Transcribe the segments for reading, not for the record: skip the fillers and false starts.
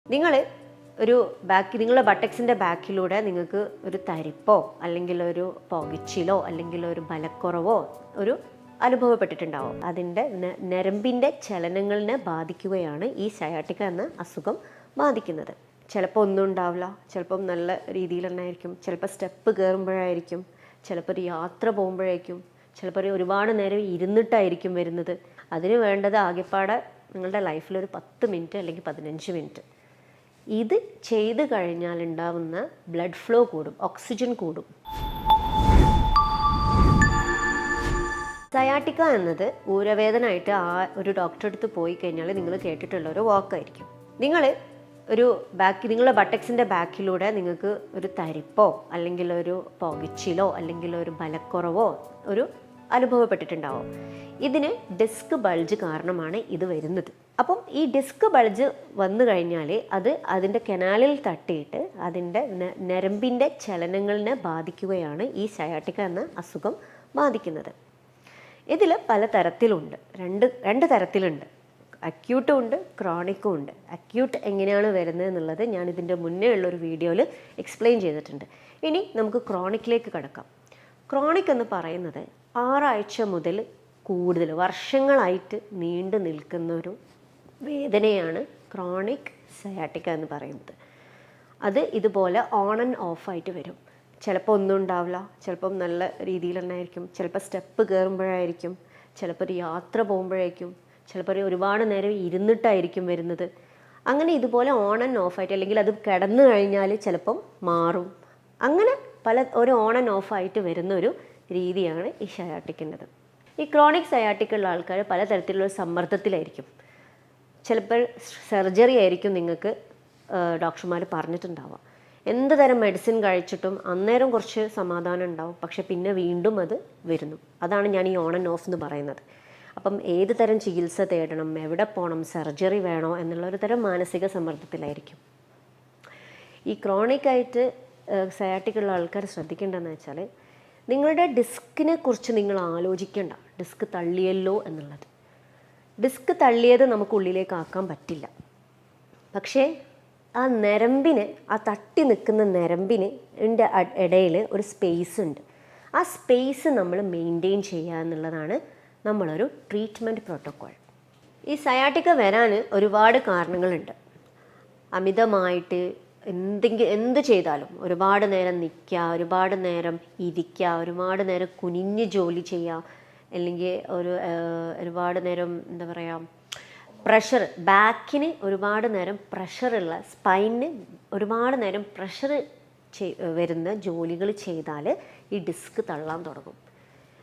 നിങ്ങൾ ഒരു നിങ്ങളുടെ ബട്ടക്സിൻ്റെ ബാക്കിലൂടെ നിങ്ങൾക്ക് ഒരു തരിപ്പോ അല്ലെങ്കിൽ ഒരു പുകച്ചിലോ അല്ലെങ്കിൽ ഒരു ബലക്കുറവോ ഒരു അനുഭവപ്പെട്ടിട്ടുണ്ടാവും. അതിൻ്റെ ഞരമ്പിൻ്റെ ചലനങ്ങളിനെ ബാധിക്കുകയാണ് ഈ സയാട്ടിക്ക എന്ന അസുഖം ബാധിക്കുന്നത്. ചിലപ്പോൾ ഒന്നും ഉണ്ടാവില്ല, ചിലപ്പം നല്ല രീതിയിൽ തന്നെ ആയിരിക്കും, ചിലപ്പോൾ സ്റ്റെപ്പ് കയറുമ്പോഴായിരിക്കും, ചിലപ്പോൾ ഒരു യാത്ര പോകുമ്പോഴായിരിക്കും, ചിലപ്പോൾ ഒരുപാട് നേരം ഇരുന്നിട്ടായിരിക്കും വരുന്നത്. അതിന് വേണ്ടത് ആകെപ്പാടെ നിങ്ങളുടെ ലൈഫിൽ ഒരു 10 മിനിറ്റ് അല്ലെങ്കിൽ 15 മിനിറ്റ്. ഇത് ചെയ്ത് കഴിഞ്ഞാൽ ഉണ്ടാവുന്ന ബ്ലഡ് ഫ്ലോ കൂടും, ഓക്സിജൻ കൂടും. സയാട്ടിക്ക എന്നത് ഊരവേദനയായിട്ട് ഒരു ഡോക്ടറെ അടുത്ത് പോയി കഴിഞ്ഞാൽ നിങ്ങൾ കേട്ടിട്ടുള്ള ഒരു വാക്കായിരിക്കും. നിങ്ങളുടെ ബട്ടക്സിൻ്റെ ബാക്കിലൂടെ നിങ്ങൾക്ക് ഒരു തരിപ്പോ അല്ലെങ്കിൽ ഒരു പുകച്ചിലോ അല്ലെങ്കിൽ ഒരു ബലക്കുറവോ ഒരു അനുഭവപ്പെട്ടിട്ടുണ്ടാവും. ഇതിന് ഡിസ്ക് ബൾജ് കാരണമാണ് ഇത് വരുന്നത്. അപ്പം ഈ ഡിസ്ക് ബൾജ് വന്നു കഴിഞ്ഞാൽ അതിൻ്റെ കനാലിൽ തട്ടിയിട്ട് അതിൻ്റെ ഞരമ്പിൻ്റെ ചലനങ്ങളിനെ ബാധിക്കുകയാണ് ഈ സയാട്ടിക്ക എന്ന അസുഖം ബാധിക്കുന്നത്. ഇതിൽ പല തരത്തിലുണ്ട്, രണ്ട് തരത്തിലുണ്ട്. അക്യൂട്ടും ഉണ്ട്, ക്രോണിക്കും ഉണ്ട്. അക്യൂട്ട് എങ്ങനെയാണ് വരുന്നത് എന്നുള്ളത് ഞാൻ ഇതിൻ്റെ മുന്നേ ഉള്ളൊരു വീഡിയോയിൽ എക്സ്പ്ലെയിൻ ചെയ്തിട്ടുണ്ട്. ഇനി നമുക്ക് ക്രോണിക്കിലേക്ക് കടക്കാം. ക്രോണിക് എന്ന് പറയുന്നത് 6 ആഴ്ച മുതൽ കൂടുതൽ വർഷങ്ങളായിട്ട് നീണ്ടു നിൽക്കുന്ന ഒരു വേദനയാണ് ക്രോണിക് സയാട്ടിക്ക എന്ന് പറയുന്നത്. അത് ഇതുപോലെ ഓൺ ആൻഡ് ഓഫ് ആയിട്ട് വരും. ചിലപ്പോൾ ഒന്നും ഉണ്ടാവില്ല, ചിലപ്പം നല്ല രീതിയിൽ തന്നെ ആയിരിക്കും, ചിലപ്പോൾ സ്റ്റെപ്പ് കയറുമ്പോഴായിരിക്കും, ചിലപ്പോൾ ഒരു യാത്ര പോകുമ്പോഴായിരിക്കും, ചിലപ്പോൾ ഒരുപാട് നേരം ഇരുന്നിട്ടായിരിക്കും വരുന്നത്. അങ്ങനെ ഇതുപോലെ ഓൺ ആൻഡ് ഓഫ് ആയിട്ട്, അല്ലെങ്കിൽ അത് കിടന്നു കഴിഞ്ഞാൽ ചിലപ്പം മാറും. അങ്ങനെ ഒരു ഓൺ ആൻഡ് ഓഫ് ആയിട്ട് വരുന്ന ഒരു രീതിയാണ് ഈ സയാട്ടിക്കിൻ്റെത്. ഈ ക്രോണിക് സയാട്ടിക്കുള്ള ആൾക്കാർ പലതരത്തിലുള്ള സമ്മർദ്ദത്തിലായിരിക്കും. ചിലപ്പോൾ സർജറി ആയിരിക്കും നിങ്ങൾക്ക് ഡോക്ടർമാർ പറഞ്ഞിട്ടുണ്ടാവുക. എന്ത് തരം മെഡിസിൻ കഴിച്ചിട്ടും അന്നേരം കുറച്ച് സമാധാനം ഉണ്ടാവും, പക്ഷെ പിന്നെ വീണ്ടും അത് വരുന്നു. അതാണ് ഞാൻ ഈ ഓൺ ആൻഡ് ഓഫ് എന്ന് പറയുന്നത്. അപ്പം ഏത് തരം ചികിത്സ തേടണം, എവിടെ പോകണം, സർജറി വേണോ എന്നുള്ളൊരു തരം മാനസിക സമ്മർദ്ദത്തിലായിരിക്കും. ഈ ക്രോണിക്കായിട്ട് സയാട്ടിക്കുള്ള ആൾക്കാർ ശ്രദ്ധിക്കേണ്ടതെന്ന് വെച്ചാൽ, നിങ്ങളുടെ ഡിസ്കിനെ കുറിച്ച് നിങ്ങൾ ആലോചിക്കേണ്ട, ഡിസ്ക് തള്ളിയല്ലോ എന്നുള്ളത്. ഡിസ്ക് തള്ളിയത് നമുക്ക് ഉള്ളിലേക്ക് ആക്കാൻ പറ്റില്ല. പക്ഷേ ആ ഞരമ്പിന്, ആ തട്ടി നിൽക്കുന്ന ഞരമ്പിന് ഇടയിൽ ഒരു സ്പേസ് ഉണ്ട്. ആ സ്പേസ് നമ്മൾ മെയിൻറ്റെയിൻ ചെയ്യുക എന്നുള്ളതാണ് നമ്മളൊരു ട്രീറ്റ്മെൻറ്റ് പ്രോട്ടോക്കോൾ. ഈ സയാട്ടിക്ക വരാൻ ഒരുപാട് കാരണങ്ങളുണ്ട്. അമിതമായിട്ട് എന്ത് ചെയ്താലും ഒരുപാട് നേരം നിൽക്കുക, ഒരുപാട് നേരം ഇരിക്കുക, ഒരുപാട് നേരം കുനിഞ്ഞ് ജോലി ചെയ്യുക, അല്ലെങ്കിൽ ഒരുപാട് നേരം എന്താ പറയുക, പ്രഷർ, ബാക്കിന് ഒരുപാട് നേരം പ്രഷറുള്ള, സ്പൈനിന് ഒരുപാട് നേരം പ്രഷർ വരുന്ന ജോലികൾ ചെയ്താൽ ഈ ഡിസ്ക് തള്ളാൻ തുടങ്ങും.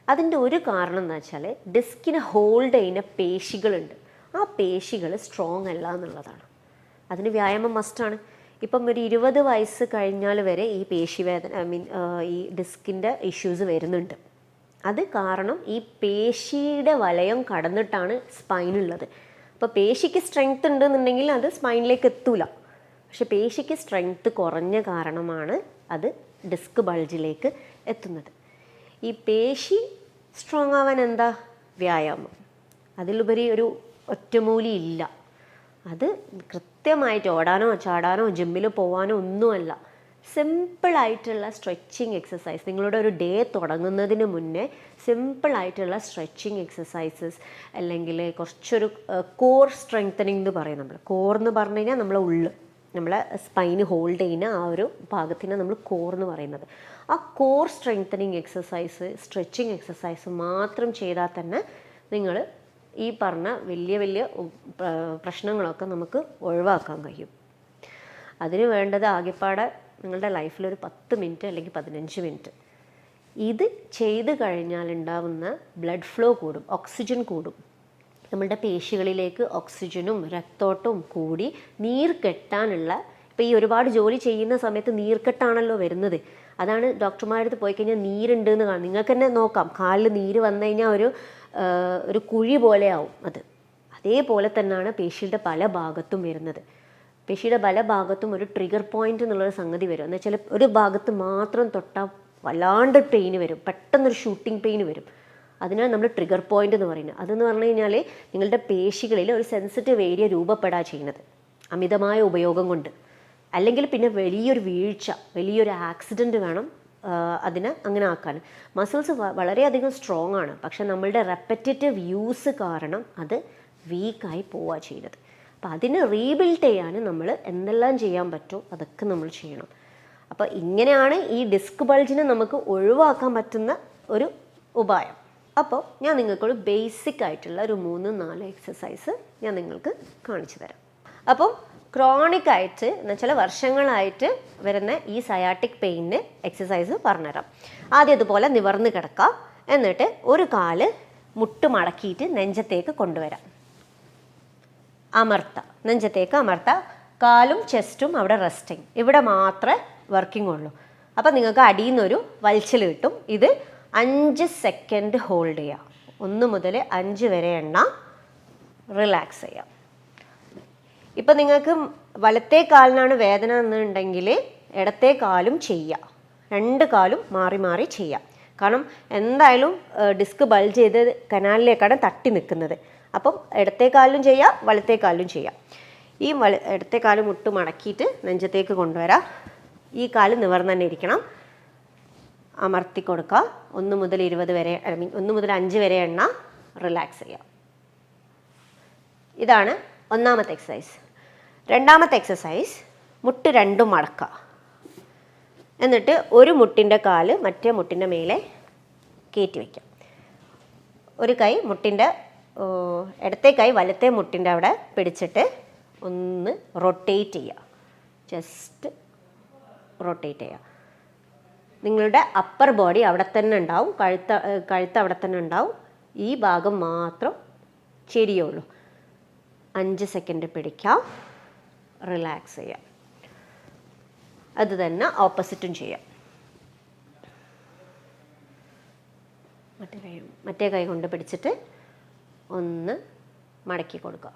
അതിൻ്റെ ഒരു കാരണം എന്ന് വെച്ചാൽ, ഡിസ്കിനെ ഹോൾഡ് ചെയ്യുന്ന പേശികളുണ്ട്. ആ പേശികൾ സ്ട്രോങ് അല്ല എന്നുള്ളതാണ്. അതിന് വ്യായാമം മസ്റ്റാണ്. ഇപ്പം ഒരു 20 വയസ്സ് കഴിഞ്ഞാൽ വരെ ഈ പേശിവേദന, ഈ ഡിസ്കിൻ്റെ ഇഷ്യൂസ് വരുന്നുണ്ട്. അത് കാരണം ഈ പേശിയുടെ വലയം കടന്നിട്ടാണ് സ്പൈനുള്ളത്. അപ്പോൾ പേശിക്ക് സ്ട്രെങ്ത് ഉണ്ടെന്നുണ്ടെങ്കിൽ അത് സ്പൈനിലേക്ക് എത്തൂല. പക്ഷെ പേശിക്ക് സ്ട്രെങ്ത് കുറഞ്ഞ കാരണമാണ് അത് ഡിസ്ക് ബൾജിലേക്ക് എത്തുന്നത്. ഈ പേശി സ്ട്രോങ് ആവാൻ എന്താ? വ്യായാമം. അതിലുപരി ഒരു ഒറ്റമൂലി ഇല്ല. അത് കൃത്യമായിട്ട് ഓടാനോ ചാടാനോ ജിമ്മിൽ പോകാനോ ഒന്നുമല്ല. സിമ്പിളായിട്ടുള്ള സ്ട്രെച്ചിങ് എക്സസൈസ്. നിങ്ങളുടെ ഒരു ഡേ തുടങ്ങുന്നതിന് മുന്നേ സിമ്പിളായിട്ടുള്ള സ്ട്രെച്ചിങ് എക്സസൈസസ്, അല്ലെങ്കിൽ കുറച്ചൊരു കോർ സ്ട്രെങ്തനിങ് എന്ന് പറയും. നമ്മൾ കോർ എന്ന് പറഞ്ഞു കഴിഞ്ഞാൽ നമ്മളെ സ്പൈന് ഹോൾഡ് ചെയ്യുന്ന ആ ഒരു ഭാഗത്തിനെ നമ്മൾ കോർ എന്ന് പറയുന്നത്. ആ core strengthening exercise, stretching exercise മാത്രം ചെയ്താൽ തന്നെ നിങ്ങൾ ഈ പറഞ്ഞ വലിയ പ്രശ്നങ്ങളൊക്കെ നമുക്ക് ഒഴിവാക്കാൻ കഴിയും. അതിന് വേണ്ടത് ആകെപ്പാടെ നിങ്ങളുടെ ലൈഫിൽ ഒരു 10 മിനിറ്റ് അല്ലെങ്കിൽ 15 മിനിറ്റ്. ഇത് ചെയ്ത് കഴിഞ്ഞാൽ ഉണ്ടാവുന്ന ബ്ലഡ് ഫ്ലോ കൂടും, ഓക്സിജൻ കൂടും. നമ്മളുടെ പേശികളിലേക്ക് ഓക്സിജനും രക്തോട്ടവും കൂടി നീർ കെട്ടാനുള്ള, ഇപ്പോൾ ഈ ഒരുപാട് ജോലി ചെയ്യുന്ന സമയത്ത് നീർക്കെട്ടാണല്ലോ വരുന്നത്. അതാണ് ഡോക്ടർമാരുടെ അടുത്ത് പോയി കഴിഞ്ഞാൽ നീരുണ്ട് എന്ന് കാണും. നിങ്ങൾക്ക് തന്നെ നോക്കാം, കാലിൽ നീര് വന്നു കഴിഞ്ഞാൽ ഒരു കുഴി പോലെ ആവും. അതേപോലെ തന്നെയാണ് പേശിയുടെ പല ഭാഗത്തും വരുന്നത്. പേശിയുടെ പല ഭാഗത്തും ഒരു ട്രിഗർ പോയിന്റ് എന്നുള്ളൊരു സംഗതി വരും. എന്ന് വെച്ചാൽ ഒരു ഭാഗത്ത് മാത്രം തൊട്ടാൽ വല്ലാണ്ട് പെയിന് വരും, പെട്ടെന്നൊരു ഷൂട്ടിംഗ് പെയിന് വരും. അതിനാണ് നമ്മൾ ട്രിഗർ പോയിന്റ് എന്ന് പറയുന്നത്. അതെന്ന് പറഞ്ഞു കഴിഞ്ഞാൽ നിങ്ങളുടെ പേശികളിൽ ഒരു സെൻസിറ്റീവ് ഏരിയ രൂപപ്പെടാൻ ചെയ്യുന്നത്. അമിതമായ ഉപയോഗം കൊണ്ട്. അല്ലെങ്കിൽ പിന്നെ വലിയൊരു വീഴ്ച, വലിയൊരു ആക്സിഡൻറ്റ് വേണം അതിനെ അങ്ങനെ ആക്കാൻ. മസിൽസ് വളരെയധികം സ്ട്രോങ് ആണ്, പക്ഷെ നമ്മളുടെ റെപ്പറ്റേറ്റീവ് യൂസ് കാരണം അത് വീക്കായി പോവുക ചെയ്യുന്നത്. അപ്പോൾ അതിന് റീബിൽഡ് ചെയ്യാൻ നമ്മൾ എന്തെല്ലാം ചെയ്യാൻ പറ്റുമോ അതൊക്കെ നമ്മൾ ചെയ്യണം. അപ്പോൾ ഇങ്ങനെയാണ് ഈ ഡിസ്ക് ബൾജിനെ നമുക്ക് ഒഴിവാക്കാൻ പറ്റുന്ന ഒരു ഉപായം. അപ്പോൾ ഞാൻ നിങ്ങൾക്കൊരു ബേസിക് ആയിട്ടുള്ള ഒരു 3-4 എക്സസൈസ് ഞാൻ നിങ്ങൾക്ക് കാണിച്ചു തരാം. അപ്പം ക്രോണിക് ആയിട്ട് എന്നുവെച്ചാൽ വർഷങ്ങളായിട്ട് വരുന്ന ഈ സയാറ്റിക് പെയിനിന് എക്സസൈസ് പറഞ്ഞുതരാം. ആദ്യം ഇതുപോലെ നിവർന്ന് കിടക്കുക, എന്നിട്ട് ഒരു കാല് മുട്ട് മടക്കിയിട്ട് നെഞ്ചത്തേക്ക് കൊണ്ടുവരാം, അമർത്ത, നെഞ്ചത്തേക്ക് അമർത്ത, കാലും ചെസ്റ്റും അവിടെ റെസ്റ്റിങ്, ഇവിടെ മാത്രമേ വർക്കിംഗ് ഉള്ളൂ. അപ്പം നിങ്ങൾക്ക് അടിയിൽ നിന്നൊരു വലിച്ചിൽ കിട്ടും. ഇത് 5 സെക്കൻഡ് ഹോൾഡ് ചെയ്യാം. 1 മുതൽ 5 വരെ എണ്ണ, റിലാക്സ് ചെയ്യാം. ഇപ്പം നിങ്ങൾക്ക് വലത്തെ കാലിനാണ് വേദന എന്നുണ്ടെങ്കിൽ ഇടത്തെ കാലും ചെയ്യുക, 2 കാലും മാറി മാറി ചെയ്യാം. കാരണം എന്തായാലും ഡിസ്ക് ബൾജ് ചെയ്ത് കനാലിലേക്കാണ് തട്ടി നിൽക്കുന്നത്. അപ്പം ഇടത്തെ കാലിലും ചെയ്യാം, വലത്തെ കാലിലും ചെയ്യാം. ഈ ഇടത്തെ കാല് മുട്ട് മടക്കിയിട്ട് നെഞ്ചത്തേക്ക് കൊണ്ടുവരാം. ഈ കാല് നിവർന്ന് തന്നെ ഇരിക്കണം, അമർത്തി കൊടുക്കുക. 1 മുതൽ 20 വരെ 1 മുതൽ 5 വരെ എണ്ണ, റിലാക്സ് ചെയ്യാം. ഇതാണ് ഒന്നാമത്തെ എക്സസൈസ്. രണ്ടാമത്തെ എക്സസൈസ്, മുട്ട് രണ്ടും മടക്കുക, എന്നിട്ട് ഒരു മുട്ടിൻ്റെ കാല് മറ്റേ മുട്ടിൻ്റെ മേലെ കയറ്റി വയ്ക്കാം. ഒരു കൈ മുട്ടിൻ്റെ ഇടത്തെ കൈ വലത്തെ മുട്ടിൻ്റെ അവിടെ പിടിച്ചിട്ട് ഒന്ന് റൊട്ടേറ്റ് ചെയ്യുക, ജസ്റ്റ് റൊട്ടേറ്റ് ചെയ്യുക. നിങ്ങളുടെ അപ്പർ ബോഡി അവിടെ തന്നെ ഉണ്ടാവും, കഴുത്ത് അവിടെ തന്നെ ഉണ്ടാവും, ഈ ഭാഗം മാത്രം ചെരിയുള്ളൂ. 5 സെക്കൻഡ് പിടിക്കാം, റിലാക്സ് ചെയ്യാം. അത് തന്നെ ഓപ്പോസിറ്റും ചെയ്യാം. മറ്റേ കൈ കൊണ്ട് പിടിച്ചിട്ട് ഒന്ന് മടക്കി കൊടുക്കുക.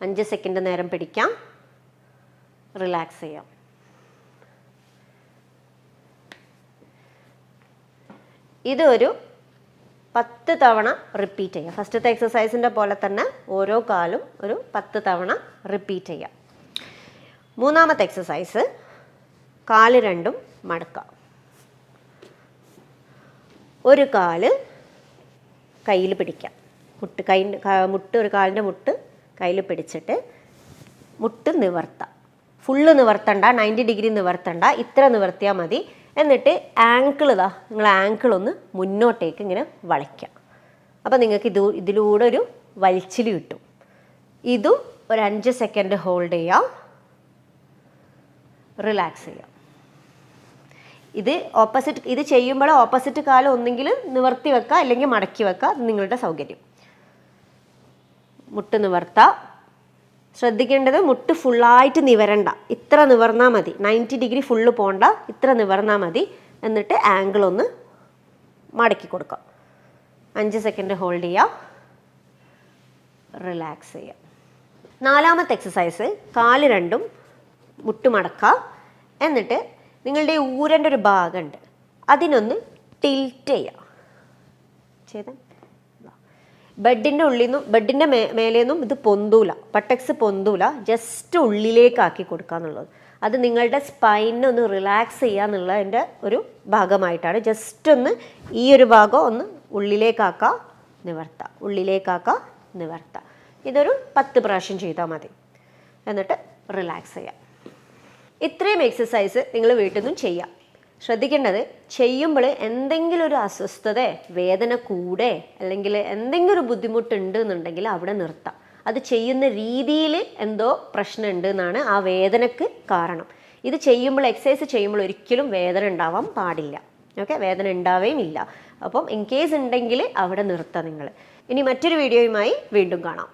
5 സെക്കൻഡ് നേരം പിടിക്കാം, റിലാക്സ് ചെയ്യാം. ഇതൊരു 10 തവണ റിപ്പീറ്റ് ചെയ്യാം. ഫസ്റ്റത്തെ എക്സസൈസിൻ്റെ പോലെ തന്നെ ഓരോ കാലും ഒരു 10 തവണ റിപ്പീറ്റ് ചെയ്യാം. മൂന്നാമത്തെ എക്സസൈസ്, കാല് രണ്ടും മടക്കാം. ഒരു കാല് കയ്യിൽ പിടിക്കാം, മുട്ട് ഒരു കാലിൻ്റെ മുട്ട് കയ്യിൽ പിടിച്ചിട്ട് മുട്ട് നിവർത്താം. ഫുള്ള് നിവർത്തണ്ട, 90 ഡിഗ്രി നിവർത്തണ്ട, ഇത്ര നിവർത്തിയാൽ മതി. എന്നിട്ട് നിങ്ങൾ ആങ്കിളൊന്ന് മുന്നോട്ടേക്ക് ഇങ്ങനെ വളയ്ക്കാം. അപ്പോൾ നിങ്ങൾക്ക് ഇതിലൂടെ ഒരു വലിച്ചിൽ കിട്ടും. ഇതും ഒരു 5 സെക്കൻഡ് ഹോൾഡ് ചെയ്യാം, റിലാക്സ് ചെയ്യാം. ഇത് ചെയ്യുമ്പോൾ ഓപ്പോസിറ്റ് കാലം ഒന്നെങ്കിൽ നിവർത്തി വെക്കുക, അല്ലെങ്കിൽ മടക്കി വെക്കുക, നിങ്ങളുടെ സൗകര്യം. മുട്ട് നിവർത്താം. ശ്രദ്ധിക്കേണ്ടത് മുട്ട് ഫുള്ളായിട്ട് നിവരണ്ട, ഇത്ര നിവർന്നാൽ മതി. 90 ഡിഗ്രി ഫുള്ള് പോകണ്ട, ഇത്ര നിവർന്നാൽ മതി. എന്നിട്ട് ആംഗിൾ ഒന്ന് മടക്കി കൊടുക്കാം. 5 സെക്കൻഡ് ഹോൾഡ് ചെയ്യാം, റിലാക്സ് ചെയ്യാം. നാലാമത്തെ എക്സസൈസ്, കാല് രണ്ടും മുട്ട് മടക്കുക. എന്നിട്ട് നിങ്ങളുടെ ഊരൻ്റെ ഒരു ഭാഗമുണ്ട്, അതിനൊന്ന് ടിൽറ്റ് ചെയ്യാം. ബെഡിൻ്റെ മേലേന്നും ഇത് പൊന്തൂല, പട്ടക്സ് പൊന്തൂല, ജസ്റ്റ് ഉള്ളിലേക്കാക്കി കൊടുക്കുക എന്നുള്ളത്. അത് നിങ്ങളുടെ സ്പൈനെ ഒന്ന് റിലാക്സ് ചെയ്യുക എന്നുള്ളതിൻ്റെ ഒരു ഭാഗമായിട്ടാണ്. ജസ്റ്റ് ഒന്ന് ഈ ഒരു ഭാഗം ഒന്ന് ഉള്ളിലേക്കാക്കുക, നിവർത്താം, ഉള്ളിലേക്കാക്കുക, നിവർത്താം. ഇതൊരു 10 പ്രാവശ്യം ചെയ്താൽ മതി. എന്നിട്ട് റിലാക്സ് ചെയ്യാം. ഇത്രയും എക്സസൈസ് നിങ്ങൾ വീട്ടിൽ നിന്നും ചെയ്യാം. ശ്രദ്ധിക്കേണ്ടത്, ചെയ്യുമ്പോൾ എന്തെങ്കിലും ഒരു അസ്വസ്ഥത, വേദന കൂടെ, അല്ലെങ്കിൽ എന്തെങ്കിലും ഒരു ബുദ്ധിമുട്ടുണ്ട് എന്നുണ്ടെങ്കിൽ അവിടെ നിർത്താം. അത് ചെയ്യുന്ന രീതിയിൽ എന്തോ പ്രശ്നമുണ്ട് എന്നാണ് ആ വേദനക്ക് കാരണം. ഇത് ചെയ്യുമ്പോൾ, എക്സസൈസ് ചെയ്യുമ്പോൾ ഒരിക്കലും വേദന ഉണ്ടാവാൻ പാടില്ല. ഓക്കെ, വേദന ഉണ്ടാവുകയും ഇല്ല. അപ്പം ഇൻ കേസ് ഉണ്ടെങ്കിൽ അവിടെ നിർത്താം നിങ്ങൾ. ഇനി മറ്റൊരു വീഡിയോയുമായി വീണ്ടും കാണാം.